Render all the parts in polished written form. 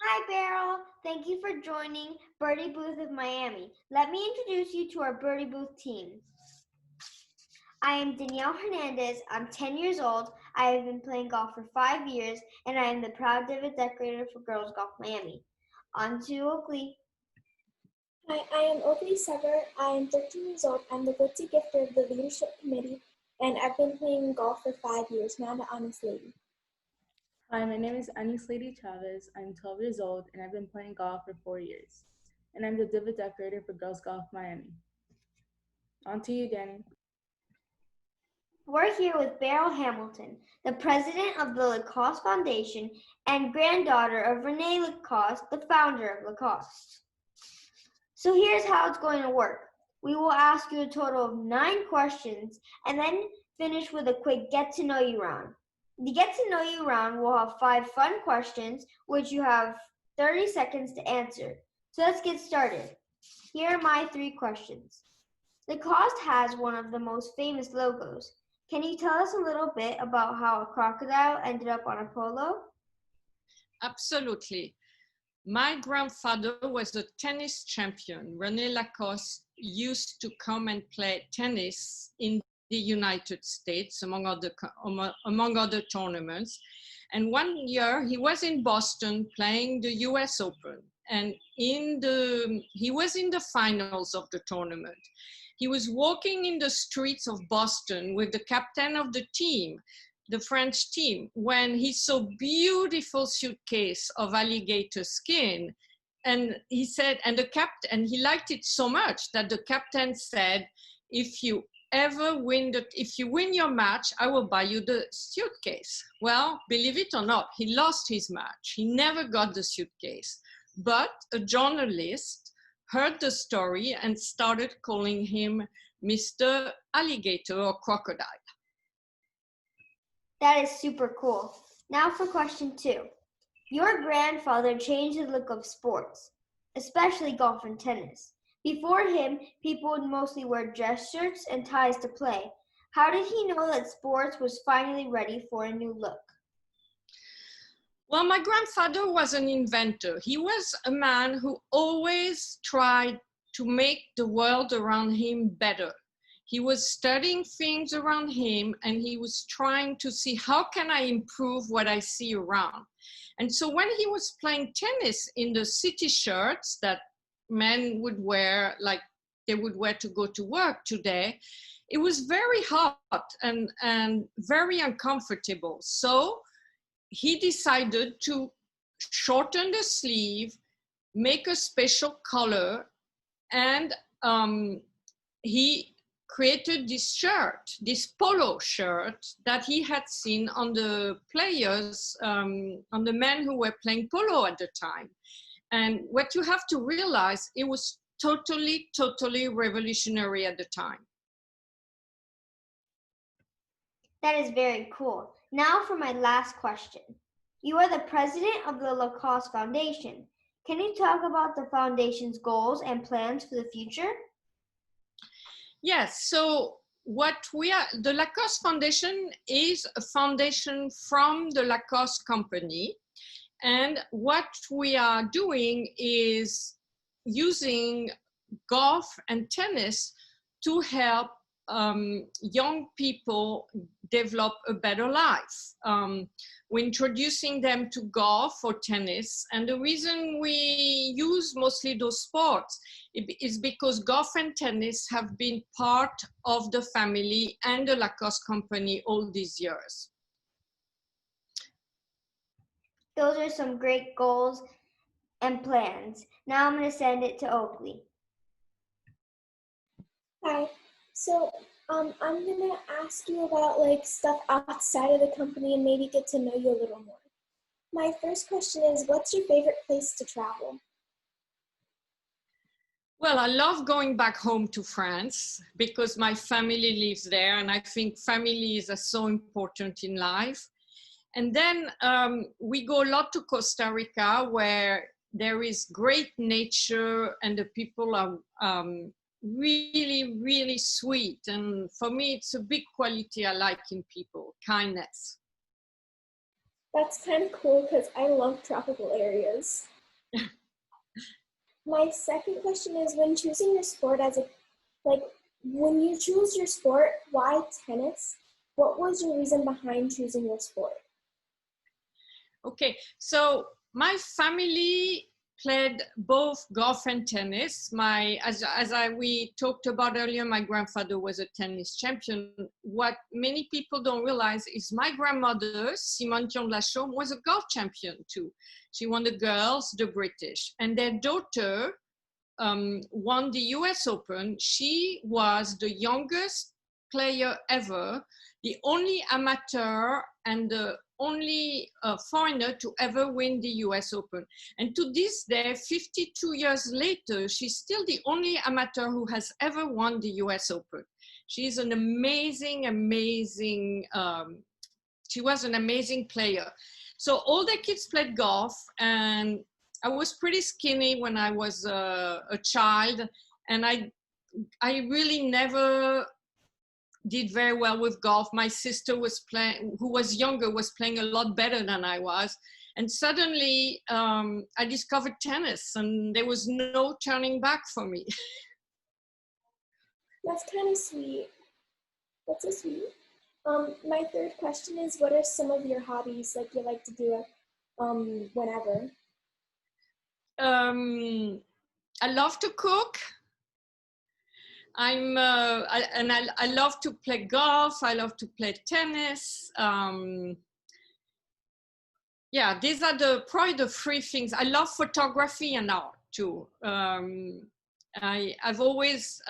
Hi, Beryl. Thank you for joining Birdie Booth of Miami. Let me introduce you to our Birdie Booth team. I am Danielle Hernandez. I'm 10 years old. I have been playing golf for 5 years, and I am the proud divot decorator for Girls Golf Miami. On to Oakley. Hi, I am Oakley Sever. I am 13 years old. I'm the Gutsy Gifter of the Leadership Committee, and I've been playing golf for 5 years, now to Anisleidy. Hi, my name is Anisleidy Chavas. I'm 12 years old, and I've been playing golf for 4 years. And I'm the divot decorator for Girls Golf Miami. On to you, Danny. We're here with Beryl Hamilton, the president of the Lacoste Foundation and granddaughter of Renee Lacoste, the founder of Lacoste. So here's how it's going to work. We will ask you a total of 9 questions and then finish with a quick get-to-know-you round. The get-to-know-you round will have 5 fun questions, which you have 30 seconds to answer. So let's get started. Here are my 3 questions. Lacoste has one of the most famous logos. Can you tell us a little bit about how a crocodile ended up on a polo? Absolutely. My grandfather was a tennis champion. René Lacoste used to come and play tennis in the United States, among other tournaments. And one year he was in Boston playing the US Open. And he was in the finals of the tournament. He was walking in the streets of Boston with the captain of the team, the French team, when he saw beautiful suitcase of alligator skin. And he said, and he liked it so much that the captain said, if you win your match, I will buy you the suitcase. Well, believe it or not, he lost his match. He never got the suitcase. But a journalist heard the story and started calling him Mr. Alligator or Crocodile. That is super cool. Now for question 2. Your grandfather changed the look of sports, especially golf and tennis. Before him, people would mostly wear dress shirts and ties to play. How did he know that sports was finally ready for a new look? Well, my grandfather was an inventor. He was a man who always tried to make the world around him better. He was studying things around him and he was trying to see how can I improve what I see around. And so when he was playing tennis in the city shirts that men would wear, like they would wear to go to work today, it was very hot and very uncomfortable. So he decided to shorten the sleeve, make a special color, and he created this shirt, this polo shirt that he had seen on the players, on the men who were playing polo at the time. And what you have to realize, it was totally revolutionary at the time. That is very cool. Now for my last question. You are the president of the Lacoste Foundation. Can you talk about the foundation's goals and plans for the future? Yes, so the Lacoste Foundation is a foundation from the Lacoste company. And what we are doing is using golf and tennis to help young people develop a better life. We're introducing them to golf or tennis, and the reason we use mostly those sports is because golf and tennis have been part of the family and the Lacoste company all these years. Those are some great goals and plans. Now I'm going to send it to Oakley. Hi. So I'm gonna ask you about like stuff outside of the company and maybe get to know you a little more. My first question is, what's your favorite place to travel? Well, I love going back home to France because my family lives there, and I think families are so important in life. And then we go a lot to Costa Rica, where there is great nature and the people are really sweet. And for me, it's a big quality I like in people, kindness. That's kind of cool because I love tropical areas. My second question is, when choosing your sport when you choose your sport, why tennis? What was your reason behind choosing your sport? Okay, so my family played both golf and tennis. We talked about earlier, my grandfather was a tennis champion. What many people don't realize is my grandmother, Simone Thion de la Chaume, was a golf champion too. She won the girls, the British, and their daughter won the US Open. She was the youngest player ever, the only amateur and the only foreigner to ever win the US Open. And to this day, 52 years later, she's still the only amateur who has ever won the US Open. She's an amazing, she was an amazing player. So all the kids played golf, and I was pretty skinny when I was a child, and I really never did very well with golf. My sister was playing, who was younger, was playing a lot better than I was. And suddenly I discovered tennis, and there was no turning back for me. That's kind of sweet. That's so sweet. My third question is, what are some of your hobbies you like to do whenever? I love to cook. I love to play golf. I love to play tennis. Yeah, these are probably the three things. I love photography and art too. I've always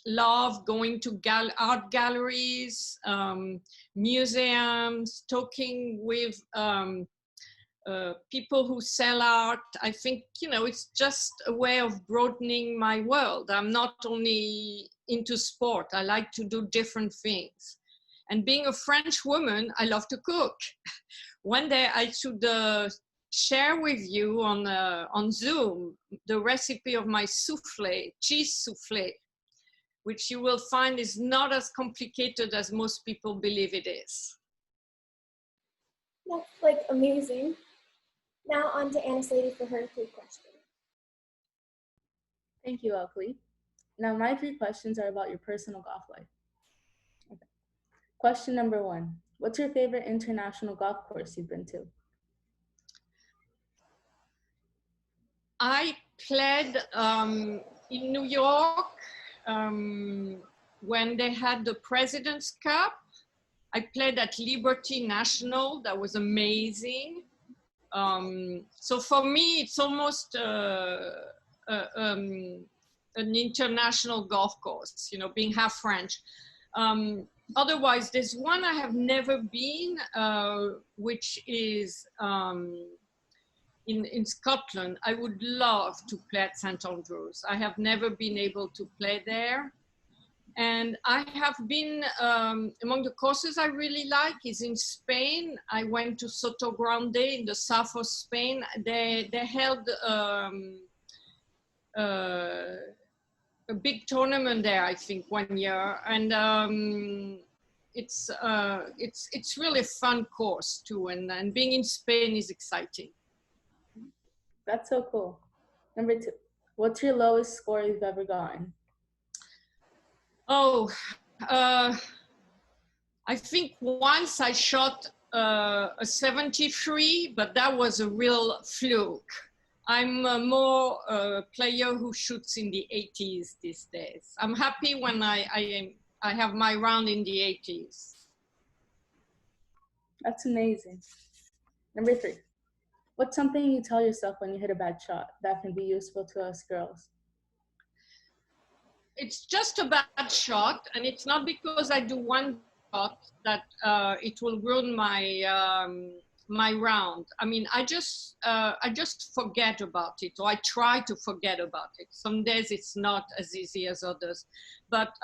loved going to art galleries, museums, talking with people who sell art. I think, it's just a way of broadening my world. I'm not only into sport. I like to do different things. And being a French woman, I love to cook. One day I should share with you on Zoom the recipe of my souffle, cheese souffle, which you will find is not as complicated as most people believe it is. That's amazing. Now on to Anisleidy for her 3 questions. Thank you, Oakley. Now my 3 questions are about your personal golf life. Okay. Question number 1. What's your favorite international golf course you've been to? I played in New York when they had the President's Cup. I played at Liberty National. That was amazing. So for me, it's almost an international golf course, being half French. Otherwise, there's one I have never been, which is in Scotland. I would love to play at St. Andrews. I have never been able to play there. And I have been, among the courses I really like is in Spain. I went to Soto Grande in the south of Spain. They held a big tournament there, I think, one year. And it's really a fun course too. And being in Spain is exciting. That's so cool. Number 2, what's your lowest score you've ever gotten? Oh, I think once I shot a 73, but that was a real fluke. I'm more a player who shoots in the 80s these days. I'm happy when I have my round in the 80s. That's amazing. Number 3, what's something you tell yourself when you hit a bad shot that can be useful to us girls? It's just a bad shot, and it's not because I do one shot that it will ruin my round. I mean, I just forget about it, or I try to forget about it. Some days it's not as easy as others, but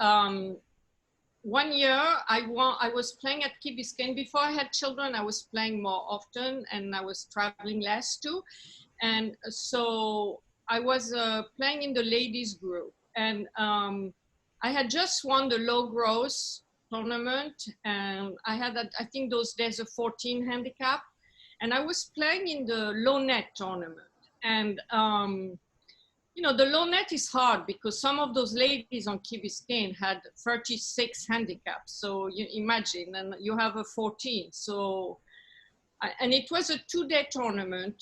one year I was playing at Key Biscayne. Before I had children, I was playing more often, and I was traveling less too, and so I was playing in the ladies group. And I had just won the low gross tournament, and I had, I think those days, a 14 handicap. and I was playing in the low net tournament. And you know, the low net is hard because some of those ladies on Key Biscayne had 36 handicaps. So you imagine, and you have a 14. So, and it was a 2-day tournament,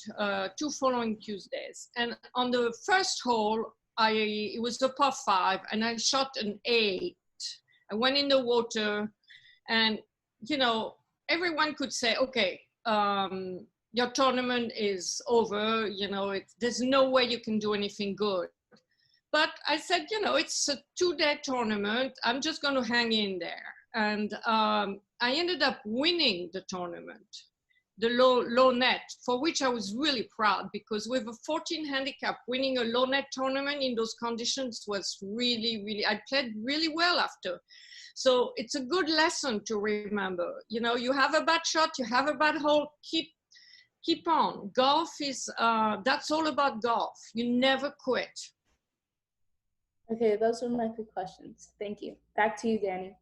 2 following Tuesdays. And on the first hole, it was the par 5, and I shot an 8. I went in the water, and you know, everyone could say, okay, your tournament is over, you know, there's no way you can do anything good. But I said, you know, it's a 2-day tournament. I'm just going to hang in there. And I ended up winning the tournament, the low net, for which I was really proud, because with a 14 handicap, winning a low net tournament in those conditions was really, really, I played really well after. So it's a good lesson to remember. You know, you have a bad shot, you have a bad hole, keep on. Golf is, that's all about golf. You never quit. Okay, those were my 3 questions. Thank you. Back to you, Danny.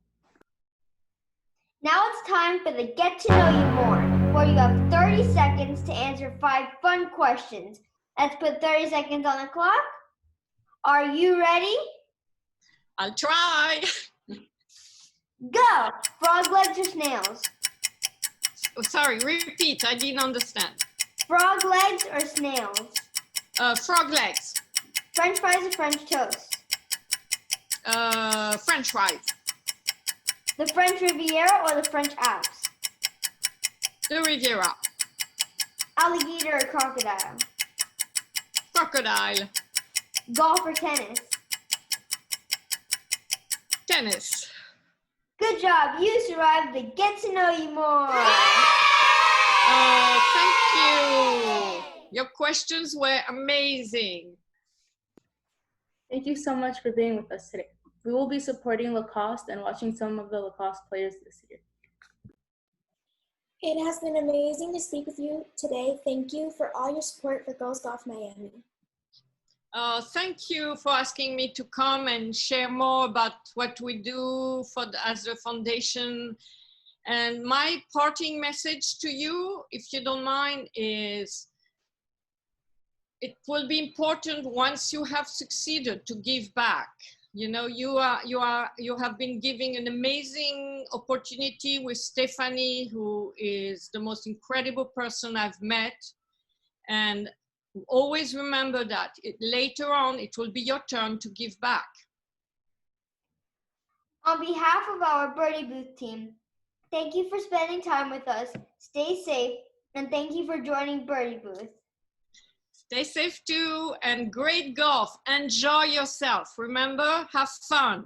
Now it's time for the Get to Know You More, where you have 30 seconds to answer 5 fun questions. Let's put 30 seconds on the clock. Are you ready? I'll try. Go! Frog legs or snails? Oh, sorry, repeat, I didn't understand. Frog legs or snails? Frog legs. French fries or French toast? French fries. The French Riviera or the French Alps? The Riviera. Alligator or crocodile? Crocodile. Golf or tennis? Tennis. Good job, you survived the Get to Know You More. Oh, thank you. Your questions were amazing. Thank you so much for being with us today. We will be supporting Lacoste and watching some of the Lacoste players this year. It has been amazing to speak with you today. Thank you for all your support for Girls Golf Miami. Thank you for asking me to come and share more about what we do as the foundation. And my parting message to you, if you don't mind, is it will be important once you have succeeded to give back. You know, you have been giving an amazing opportunity with Stephanie, who is the most incredible person I've met. And always remember that later on, it will be your turn to give back. On behalf of our Birdie Booth team, thank you for spending time with us. Stay safe, and thank you for joining Birdie Booth. Stay safe too, and great golf. Enjoy yourself. Remember, have fun.